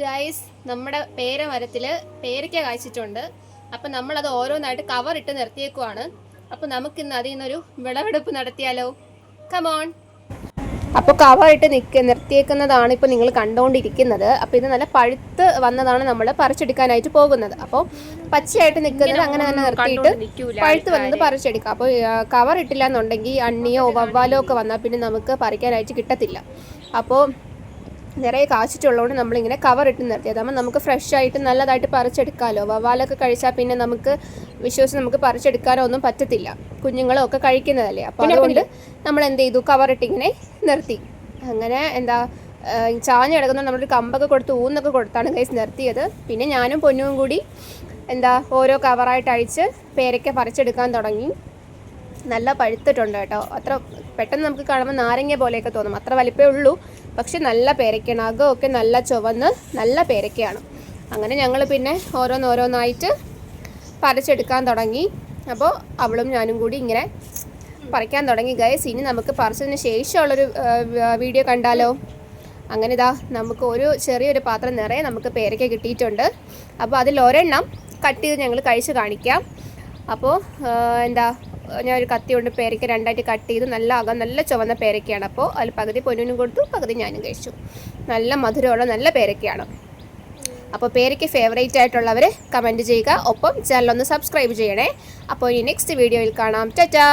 Guys, നമ്മുടെ പേരമരത്തിൽ പേരയ്ക്ക കായ്ച്ചിട്ടുണ്ട്. അപ്പം നമ്മളത് ഓരോന്നായിട്ട് കവർ ഇട്ട് നിർത്തിയേക്കുവാണ്. അപ്പം നമുക്കിന്ന് അതിൽ നിന്നൊരു വിളവെടുപ്പ് നടത്തിയാലോ? കമോൺ. അപ്പോൾ കവർ ഇട്ട് നിർത്തിയേക്കുന്നതാണ് ഇപ്പോൾ നിങ്ങൾ കണ്ടുകൊണ്ടിരിക്കുന്നത്. അപ്പോൾ ഇത് നല്ല പഴുത്ത് വന്നതാണ് നമ്മൾ പറിച്ചെടുക്കാനായിട്ട് പോകുന്നത്. അപ്പോൾ പച്ചയായിട്ട് നിൽക്കുന്നത് അങ്ങനെ തന്നെ നിർത്തിയിട്ട് പഴുത്ത് വന്നത് പറിച്ചെടുക്കാം. അപ്പോൾ കവർ ഇട്ടില്ല എന്നുണ്ടെങ്കിൽ അണ്ണിയോ വവ്വാലോ ഒക്കെ വന്നാൽ പിന്നെ നമുക്ക് പറിക്കാനായിട്ട് കിട്ടത്തില്ല. അപ്പോൾ നിറയെ കാച്ചിട്ടുള്ളതുകൊണ്ട് നമ്മളിങ്ങനെ കവർ ഇട്ട് നിർത്തിയത്. അപ്പോൾ നമുക്ക് ഫ്രഷ് ആയിട്ട് നല്ലതായിട്ട് പറിച്ചെടുക്കാമല്ലോ. വവ്വാലൊക്കെ കഴിച്ചാൽ പിന്നെ നമുക്ക് വിശ്വസിച്ച് നമുക്ക് പറിച്ചെടുക്കാനോ ഒന്നും പറ്റത്തില്ല. കുഞ്ഞുങ്ങളും ഒക്കെ കഴിക്കുന്നതല്ലേ. അപ്പോൾ അതുകൊണ്ട് നമ്മൾ എന്ത് ചെയ്തു, കവറിട്ടിങ്ങനെ നിർത്തി. അങ്ങനെ ചാഞ്ഞ് കിടക്കുന്ന നമ്മളൊരു കമ്പൊക്കെ കൊടുത്ത് ഊന്നൊക്കെ കൊടുത്താണ് ഗൈസ് നിർത്തിയത്. പിന്നെ ഞാനും പൊന്നും കൂടി ഓരോ കവറായിട്ട് അഴിച്ച് പേരയ്ക്ക പറിച്ചെടുക്കാൻ തുടങ്ങി. നല്ല പഴുത്തിട്ടുണ്ട് കേട്ടോ. അത്ര പെട്ടെന്ന് നമുക്ക് കാണുമ്പോൾ നാരങ്ങ പോലെയൊക്കെ തോന്നും, അത്ര വലിപ്പമേ ഉള്ളൂ. പക്ഷെ നല്ല പേരയ്ക്കാണ്, അകമൊക്കെ നല്ല ചുവന്ന് നല്ല പേരയ്ക്കയാണ്. അങ്ങനെ ഞങ്ങൾ പിന്നെ ഓരോന്നോരോന്നായിട്ട് പറിച്ചെടുക്കാൻ തുടങ്ങി. അപ്പോൾ അവളും ഞാനും കൂടി ഇങ്ങനെ പറിക്കാൻ തുടങ്ങി ഗൈസ്. ഇനി നമുക്ക് പറിച്ചതിന് ശേഷമുള്ളൊരു വീഡിയോ കണ്ടാലോ? അങ്ങനെ നമുക്ക് ചെറിയൊരു പാത്രം നിറയെ നമുക്ക് പേരയ്ക്ക കിട്ടിയിട്ടുണ്ട്. അപ്പോൾ അതിൽ ഒരെണ്ണം കട്ട് ചെയ്ത് ഞങ്ങൾ കഴിച്ച് കാണിക്കാം. അപ്പോൾ ഞാൻ ഒരു കത്തി കൊണ്ട് പേരയ്ക്ക രണ്ടായിട്ട് കട്ട് ചെയ്ത് നല്ല ചുവന്ന പേരയ്ക്കയാണ്. അപ്പോൾ അതിൽ പകുതി പൊന്നിനും കൊടുത്തു, പകുതി ഞാനും കഴിച്ചു. നല്ല മധുരമുള്ള നല്ല പേരയ്ക്കയാണ്. അപ്പോൾ പേരയ്ക്ക് ഫേവറേറ്റ് ആയിട്ടുള്ളവർ കമൻറ്റ് ചെയ്യുക. ഒപ്പം ചാനലൊന്ന് സബ്സ്ക്രൈബ് ചെയ്യണേ. അപ്പോൾ ഈ നെക്സ്റ്റ് വീഡിയോയിൽ കാണാം. ടാറ്റാ.